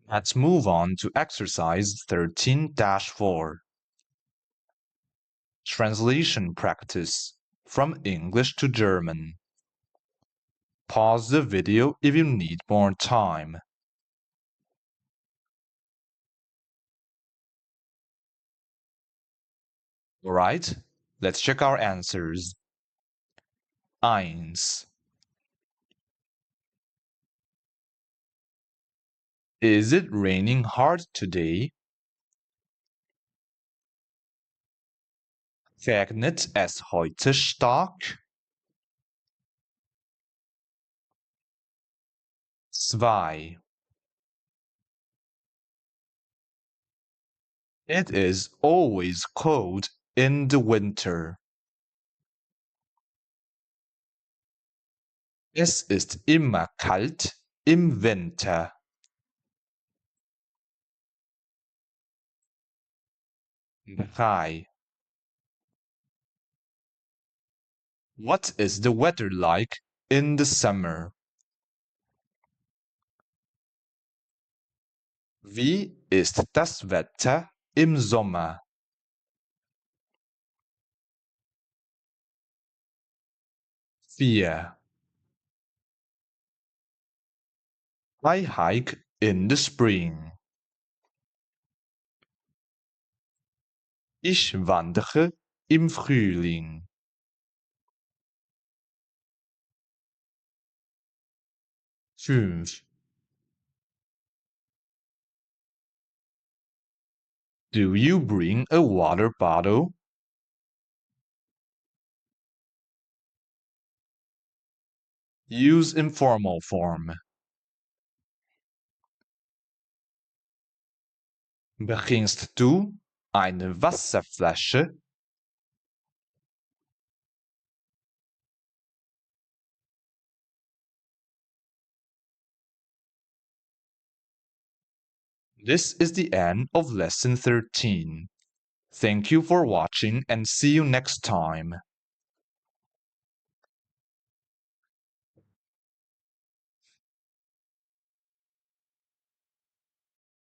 Let's move on to exercise 13-4. Translation practice from English to German. Pause the video if you need more time. Alright, let's check our answers. 1. Is it raining hard today? Regnet es heute stark? 2. It is always cold in the winter. Es ist immer kalt im Winter. 3. What is the weather like in the summer? Wie ist das Wetter im Sommer? 4. I hike in the spring. Ich wandere im Frühling. 5. Do you bring a water bottle? Use informal form. Bringst du eine Wasserflasche? This is the end of lesson 13. Thank you for watching and see you next time.